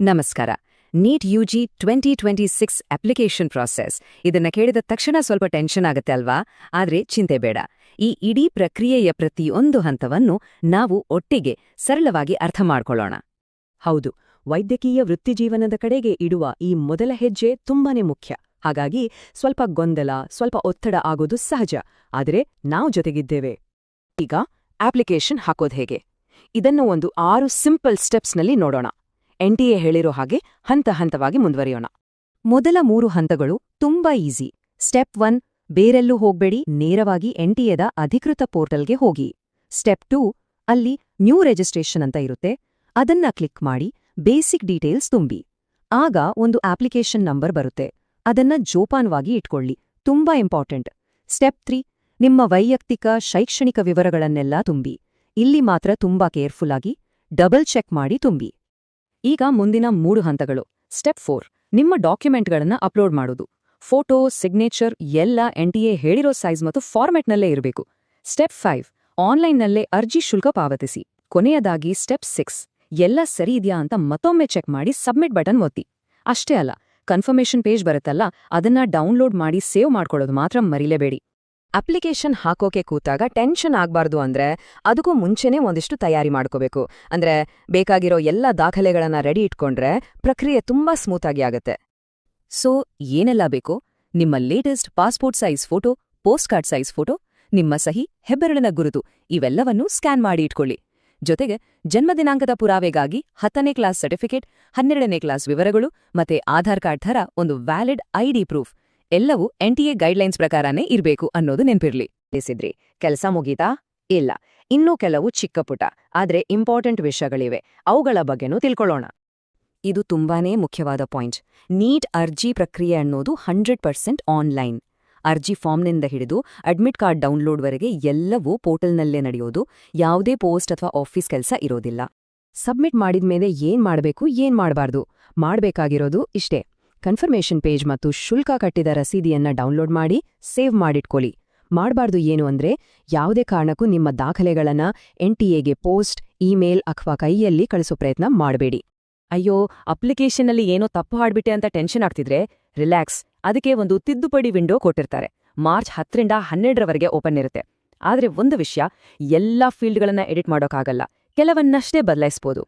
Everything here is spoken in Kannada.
ನಮಸ್ಕಾರ. ನೀಟ್ ಯುಜಿ 2026 ಅಪ್ಲಿಕೇಶನ್ ಪ್ರಾಸೆಸ್ ಇದನ್ನ ಕೇಳಿದ ತಕ್ಷಣ ಸ್ವಲ್ಪ ಟೆನ್ಷನ್ ಆಗತ್ತೆ ಅಲ್ವಾ? ಆದ್ರೆ ಚಿಂತೆ ಬೇಡ. ಈ ಇಡೀ ಪ್ರಕ್ರಿಯೆಯ ಪ್ರತಿಯೊಂದು ಹಂತವನ್ನು ನಾವು ಒಟ್ಟಿಗೆ ಸರಳವಾಗಿ ಅರ್ಥ ಮಾಡ್ಕೊಳ್ಳೋಣ. ಹೌದು, ವೈದ್ಯಕೀಯ ವೃತ್ತಿಜೀವನದ ಕಡೆಗೆ ಇಡುವ ಈ ಮೊದಲ ಹೆಜ್ಜೆ ತುಂಬಾನೇ ಮುಖ್ಯ. ಹಾಗಾಗಿ ಸ್ವಲ್ಪ ಗೊಂದಲ, ಸ್ವಲ್ಪ ಒತ್ತಡ ಆಗೋದು ಸಹಜ. ಆದರೆ ನಾವು ಜೊತೆಗಿದ್ದೇವೆ. ಈಗ ಅಪ್ಲಿಕೇಶನ್ ಹಾಕೋದು ಹೇಗೆ? ಇದನ್ನು ಒಂದು 6 ಸಿಂಪಲ್ ಸ್ಟೆಪ್ಸ್ನಲ್ಲಿ ನೋಡೋಣ. NTA ಹೇಳಿರೋ ಹಾಗೆ ಹಂತ ಹಂತವಾಗಿ ಮುಂದುವರಿಯೋಣ. ಮೊದಲ 3 ಹಂತಗಳು ತುಂಬಾ ಈಸಿ. ಸ್ಟೆಪ್ 1, ಬೇರೆಲ್ಲೂ ಹೋಗ್ಬೇಡಿ, ನೇರವಾಗಿ NTAದ ಅಧಿಕೃತ ಪೋರ್ಟಲ್ಗೆ ಹೋಗಿ. ಸ್ಟೆಪ್ 2, ಅಲ್ಲಿ ನ್ಯೂ ರಿಜಿಸ್ಟ್ರೇಷನ್ ಅಂತ ಇರುತ್ತೆ, ಅದನ್ನ ಕ್ಲಿಕ್ ಮಾಡಿ ಬೇಸಿಕ್ ಡೀಟೇಲ್ಸ್ ತುಂಬಿ. ಆಗ ಒಂದು ಅಪ್ಲಿಕೇಶನ್ ನಂಬರ್ ಬರುತ್ತೆ, ಅದನ್ನ ಜೋಪಾನವಾಗಿ ಇಟ್ಕೊಳ್ಳಿ, ತುಂಬಾ ಇಂಪಾರ್ಟೆಂಟ್. ಸ್ಟೆಪ್ 3, ನಿಮ್ಮ ವೈಯಕ್ತಿಕ ಶೈಕ್ಷಣಿಕ ವಿವರಗಳನ್ನೆಲ್ಲ ತುಂಬಿ. ಇಲ್ಲಿ ಮಾತ್ರ ತುಂಬಾ ಕೇರ್ಫುಲ್ ಆಗಿ ಡಬಲ್ ಚೆಕ್ ಮಾಡಿ ತುಂಬಿ. ಈಗ ಮುಂದಿನ 3 ಹಂತಗಳು. ಸ್ಟೆಪ್ 4, ನಿಮ್ಮ ಡಾಕ್ಯುಮೆಂಟ್ಗಳನ್ನ ಅಪ್ಲೋಡ್ ಮಾಡೋದು. ಫೋಟೋ, ಸಿಗ್ನೇಚರ್ ಎಲ್ಲ NTA ಹೇಳಿರೋ ಸೈಜ್ ಮತ್ತು ಫಾರ್ಮೆಟ್ನಲ್ಲೇ ಇರಬೇಕು. ಸ್ಟೆಪ್ 5, ಆನ್ಲೈನ್ನಲ್ಲೇ ಅರ್ಜಿ ಶುಲ್ಕ ಪಾವತಿಸಿ. ಕೊನೆಯದಾಗಿ ಸ್ಟೆಪ್ 6, ಎಲ್ಲ ಸರಿ ಇದೆಯಾ ಅಂತ ಮತ್ತೊಮ್ಮೆ ಚೆಕ್ ಮಾಡಿ ಸಬ್ಮಿಟ್ ಬಟನ್ ಒತ್ತಿ. ಅಷ್ಟೇ ಅಲ್ಲ, ಕನ್ಫರ್ಮೇಷನ್ ಪೇಜ್ ಬರುತ್ತಲ್ಲ, ಅದನ್ನ ಡೌನ್ಲೋಡ್ ಮಾಡಿ ಸೇವ್ ಮಾಡ್ಕೊಳ್ಳೋದು ಮಾತ್ರ ಮರಿಲೇಬೇಡಿ. ಅಪ್ಲಿಕೇಶನ್ ಹಾಕೋಕೆ ಕೂತಾಗ ಟೆನ್ಷನ್ ಆಗ್ಬಾರ್ದು ಅಂದ್ರೆ ಅದಕ್ಕೂ ಮುಂಚೆನೇ ಒಂದಿಷ್ಟು ತಯಾರಿ ಮಾಡ್ಕೋಬೇಕು. ಅಂದ್ರೆ ಬೇಕಾಗಿರೋ ಎಲ್ಲ ದಾಖಲೆಗಳನ್ನ ರೆಡಿ ಇಟ್ಕೊಂಡ್ರೆ ಪ್ರಕ್ರಿಯೆ ತುಂಬಾ ಸ್ಮೂತಾಗಿ ಆಗತ್ತೆ. ಸೊ ಏನೆಲ್ಲ ಬೇಕು? ನಿಮ್ಮ latest passport size photo, post card size photo, ನಿಮ್ಮ ಸಹಿ, ಹೆಬ್ಬೆರಳಿನ ಗುರುತು ಇವೆಲ್ಲವನ್ನೂ ಸ್ಕ್ಯಾನ್ ಮಾಡಿ ಇಟ್ಕೊಳ್ಳಿ. ಜೊತೆಗೆ ಜನ್ಮದಿನಾಂಕದ ಪುರಾವೆಗಾಗಿ 10ನೇ ಕ್ಲಾಸ್ ಸರ್ಟಿಫಿಕೇಟ್, 12ನೇ ಕ್ಲಾಸ್ ವಿವರಗಳು ಮತ್ತೆ ಆಧಾರ್ ಕಾರ್ಡ್ ಥರ ಒಂದು ವ್ಯಾಲಿಡ್ ID ಪ್ರೂಫ್ ಎಲ್ಲವೂ NTA ಗೈಡ್ಲೈನ್ಸ್ ಪ್ರಕಾರನೇ ಇರಬೇಕು ಅನ್ನೋದು ನೆನ್ಪಿರ್ಲಿ. ತಿಳಿಸಿದ್ರಿ, ಕೆಲಸ ಮುಗೀತಾ? ಇಲ್ಲ, ಇನ್ನೂ ಕೆಲವು ಚಿಕ್ಕಪುಟ ಆದ್ರೆ ಇಂಪಾರ್ಟೆಂಟ್ ವಿಷಯಗಳಿವೆ, ಅವುಗಳ ಬಗ್ಗೆನೂ ತಿಳ್ಕೊಳ್ಳೋಣ. ಇದು ತುಂಬಾನೇ ಮುಖ್ಯವಾದ ಪಾಯಿಂಟ್. ನೀಟ್ ಅರ್ಜಿ ಪ್ರಕ್ರಿಯೆ ಅನ್ನೋದು 100% ಆನ್ಲೈನ್. ಅರ್ಜಿ ಫಾರ್ಮ್ನಿಂದ ಹಿಡಿದು ಅಡ್ಮಿಟ್ ಕಾರ್ಡ್ ಡೌನ್ಲೋಡ್ವರೆಗೆ ಎಲ್ಲವೂ ಪೋರ್ಟಲ್ನಲ್ಲೇ ನಡೆಯೋದು. ಯಾವುದೇ ಪೋಸ್ಟ್ ಅಥವಾ ಆಫೀಸ್ ಕೆಲಸ ಇರೋದಿಲ್ಲ. ಸಬ್ಮಿಟ್ ಮಾಡಿದ್ಮೇಲೆ ಏನ್ ಮಾಡಬೇಕು, ಏನ್ ಮಾಡಬಾರ್ದು? ಮಾಡಬೇಕಾಗಿರೋದು ಇಷ್ಟೇ: ಕನ್ಫರ್ಮೇಷನ್ ಪೇಜ್ ಮತ್ತು ಶುಲ್ಕ ಕಟ್ಟಿದ ರಸೀದಿಯನ್ನ ಡೌನ್ಲೋಡ್ ಮಾಡಿ ಸೇವ್ ಮಾಡಿಟ್ಕೊಳ್ಳಿ. ಮಾಡಬಾರ್ದು ಏನು ಅಂದ್ರೆ, ಯಾವುದೇ ಕಾರಣಕ್ಕೂ ನಿಮ್ಮ ದಾಖಲೆಗಳನ್ನ NTAಗೆ ಪೋಸ್ಟ್, ಇಮೇಲ್ ಅಥವಾ ಕೈಯಲ್ಲಿ ಕಳಿಸೋ ಪ್ರಯತ್ನ ಮಾಡಬೇಡಿ. ಅಯ್ಯೋ, ಅಪ್ಲಿಕೇಶನ್ನಲ್ಲಿ ಏನೋ ತಪ್ಪು ಹಾಡ್ಬಿಟ್ಟೆ ಅಂತ ಟೆನ್ಷನ್ ಆಗ್ತಿದ್ರೆ ರಿಲ್ಯಾಕ್ಸ್, ಅದಕ್ಕೆ ಒಂದು ತಿದ್ದುಪಡಿ ವಿಂಡೋ ಕೊಟ್ಟಿರ್ತಾರೆ. ಮಾರ್ಚ್ 10ರಿಂದ 12ರವರೆಗೆ ಓಪನ್ ಇರುತ್ತೆ. ಆದ್ರೆ ಒಂದು ವಿಷಯ, ಎಲ್ಲಾ ಫೀಲ್ಡ್ಗಳನ್ನ ಎಡಿಟ್ ಮಾಡೋಕ್ಕಾಗಲ್ಲ, ಕೆಲವನ್ನಷ್ಟೇ ಬದಲಾಯಿಸ್ಬೋದು.